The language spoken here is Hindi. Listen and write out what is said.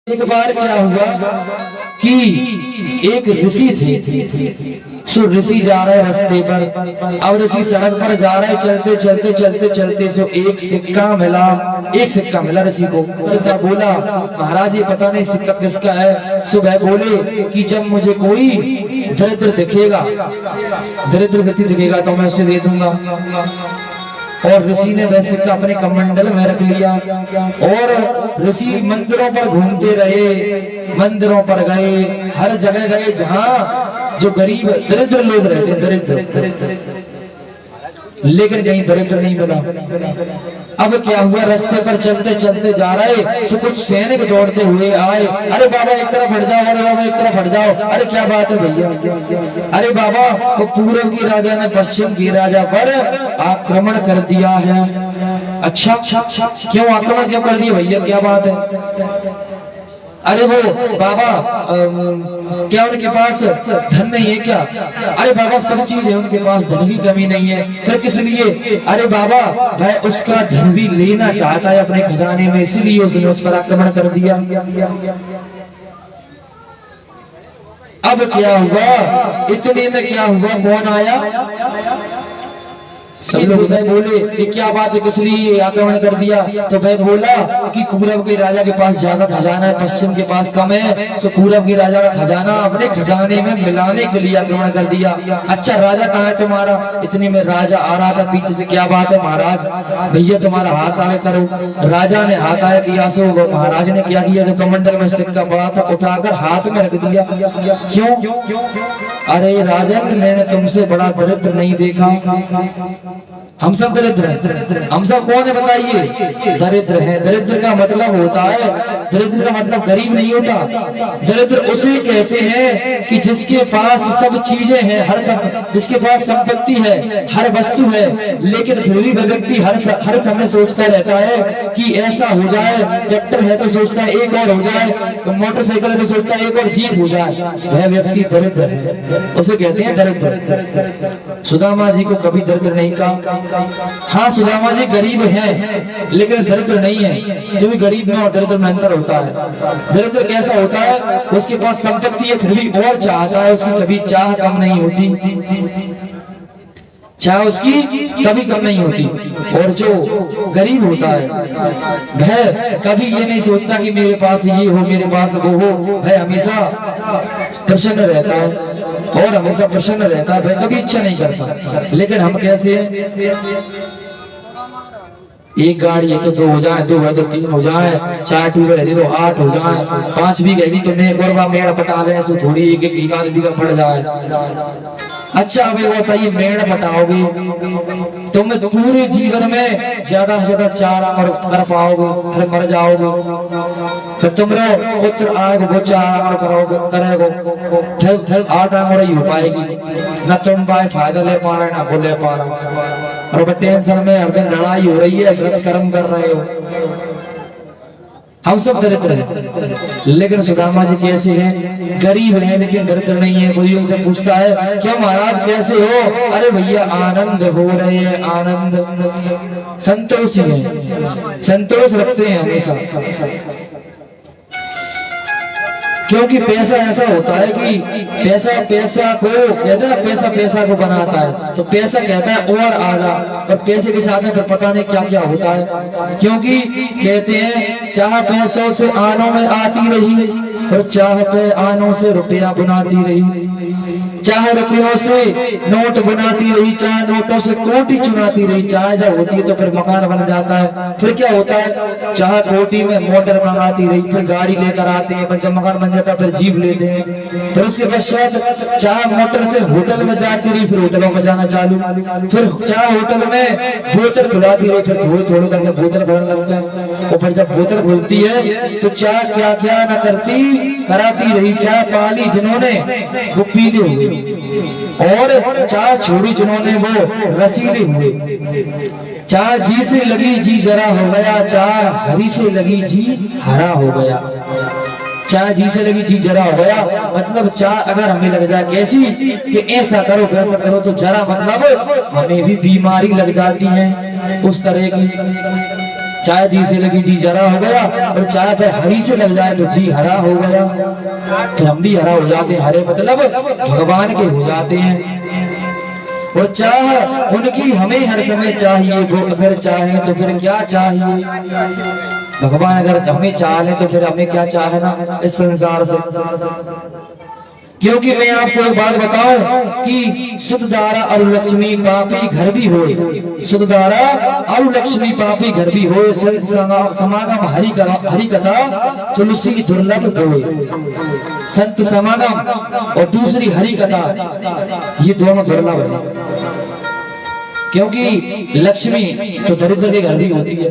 एक बार क्या हुआ कि एक ऋषि थे। सो ऋषि जा रहे रास्ते पर, अब ऋषि सड़क पर जा रहे, चलते चलते चलते चलते सो एक सिक्का मिला ऋषि को। सिक्का बोला, महाराज ये पता नहीं सिक्का किसका है। सो वह बोले कि जब मुझे कोई दरिद्र व्यक्ति दिखेगा तो मैं उसे दे दूंगा। और ऋषि ने वह सिक्का अपने कमंडल में रख लिया और ऋषि मंदिरों पर घूमते रहे, मंदिरों पर गए, हर जगह गए जहाँ जो गरीब दरिद्र लोग रहते, दरिद्र, लेकिन कहीं दरिद्र नहीं मिला। अब क्या हुआ, रास्ते पर चलते चलते जा रहे तो कुछ सैनिक दौड़ते हुए आए। अरे बाबा एक तरफ हट जाओ, अरे बाबा एक तरफ हट जाओ। अरे क्या बात है भैया? अरे बाबा वो पूर्व की राजा ने पश्चिम की राजा पर आक्रमण कर दिया है। अच्छा क्यों आक्रमण क्यों कर दिया भैया, क्या बात है? अरे वो बाबा क्या उनके पास धन नहीं है क्या? अरे बाबा सब चीज है उनके पास, धन की कमी नहीं है। फिर किस लिए? अरे बाबा वह उसका धन भी लेना चाहता है अपने खजाने में, इसलिए उसने उस पर आक्रमण कर दिया। अब क्या हुआ, इतने में क्या हुआ, कौन आया? सब लोग वह बोले कि क्या बात है, किस लिए आक्रमण कर दिया? तो वह बोला कि पूरब के राजा के पास ज्यादा खजाना है, पश्चिम के पास कम है, तो पूरब के राजा का खजाना अपने खजाने में मिलाने के लिए आक्रमण कर दिया। अच्छा राजा कहाँ है तुम्हारा? इतने में राजा आ रहा था पीछे से। क्या बात है महाराज? भैया तुम्हारा हाथ आगे करो। राजा ने हाथ आया किया, सो महाराज ने क्या किया, जो कमंडल में सिक्का पड़ा था उठाकर हाथ में रख दिया। क्यों? अरे राजन मैंने तुमसे बड़ा दरिद्र नहीं देखा। हम सब दरिद्र हैं। हम सब कौन है बताइए? दरिद्र हैं। दरिद्र का मतलब होता है, दरिद्र का मतलब गरीब नहीं होता। दरिद्र उसे कहते हैं कि जिसके पास सब चीजें हैं, जिसके पास संपत्ति है, हर वस्तु है, लेकिन फिर भी वह व्यक्ति हर समय सोचता रहता है कि ऐसा हो जाए। ट्रैक्टर है तो सोचता है एक और हो जाए, तो मोटरसाइकिल है तो सोचता है एक और जीप हो जाए। वह व्यक्ति दरिद्र है, उसे कहते हैं दरिद्र। सुदामा जी को कभी दरिद्र नहीं कहा। हाँ सुदामा जी गरीब है लेकिन दरिद्र नहीं है, क्योंकि गरीब में और दरिद्र में अंतर होता है। दरिद्र कैसा होता है, उसके पास संपत्ति है फिर भी और चाहता है, उसकी कभी चाह कम नहीं होती, चाह उसकी कभी कम नहीं होती। और जो गरीब होता है वह कभी ये नहीं सोचता कि मेरे पास ये हो, मेरे पास वो हो। वह हमेशा प्रसन्न रहता है और हमेशा प्रसन्न रहता है, वह कभी इच्छा नहीं करता। लेकिन हम कैसे हैं? एक गाड़ी है तो 2 हो जाए, 2 है तो 3 हो जाए, 4 टूर है तो 8 हो जाए, 5 भी गई तो मैं मेड़ पटा दें सो थोड़ी एक आदमी का पड़ जाए। अच्छा अभी बताइए मेड़ पटाओगे तुम पूरे जीवन में ज्यादा से ज्यादा 4 अमर कर पाओगे, फिर मर जाओगे। फिर तुम्हारा पुत्र आएगा वो 4 अमर करेगा, फिर 8 अमर ही हो पाएगी। न तुम भाई फायदा ले पा रहे ना वो ले पा रहे, और टेंशन में हर दिन लड़ाई हो रही है, गलत कर्म कर रहे हो। हम सब दरिद्र हैं, लेकिन सुदामा जी कैसे हैं? गरीब हैं लेकिन दरिद्र नहीं है। कोई उनसे पूछता है क्या महाराज कैसे हो? अरे भैया आनंद हो रहे हैं, आनंद, संतोष है, संतोष रखते हैं हमेशा। क्योंकि पैसा ऐसा होता है कि पैसा को कहते हैं, पैसा को बनाता है, तो पैसा कहता है और आजा, और पैसे के साथ में फिर पता नहीं क्या क्या होता है। क्योंकि कहते हैं चाह पैसों से आनों में आती रही और चाह पे आनों से रुपया बनाती रही, चाहे रुपयों से नोट बनाती रही, चाहे नोटों से कोटी चुनाती रही। चाहे जब होती है तो फिर मकान बन जाता है, फिर क्या होता है, चाहे कोटी में मोटर मंगाती रही, फिर गाड़ी लेकर आते हैं, जब मकान बन जाता है फिर जीप लेते हैं, फिर उसके पश्चात चाहे मोटर से होटल में जाती रही, फिर होटलों में जाना चालू, फिर चाहे होटल में बोतल खुलाती रही, फिर थोड़ी थोड़ी करके बोतल भरने लगता है। और फिर जब बोतल खुलती है तो चाय क्या क्या न कराती रही, चाय पाली जिन्होंने वो पीले हुए, और चाय छोड़ी जिन्होंने वो रसीले हुए। चाय जी से लगी जी जरा हो गया, चाय हरी से लगी जी हरा हो गया। चाय जी से लगी जी जरा हो गया, मतलब चाय अगर हमें लग जाए कैसी कि ऐसा करो वैसा करो, तो जरा मतलब हमें भी बीमारी लग जाती है उस तरह की। चाहे जी से लगी जी जरा हो गया, और चाहे फिर हरी से लग जाए तो जी हरा हो गया। फिर हम भी हरा हो जाते हैं, हरे मतलब भगवान के हो जाते हैं। और चाह उनकी हमें हर समय चाहिए, वो अगर चाहे तो फिर क्या चाहिए। भगवान अगर हमें चाहे तो फिर हमें क्या चाहना इस संसार से। क्योंकि मैं आपको एक बात बताऊं कि सुतदारा और लक्ष्मी पापी घर भी होए, सुतदारा और लक्ष्मी पापी घर भी होए, समागम हरि कथा तुलसी दुर्लभ होए। संत समागम और दूसरी हरि कथा, ये दोनों दुर्लभ है। क्योंकि लक्ष्मी तो दरिद्र के घर भी होती है,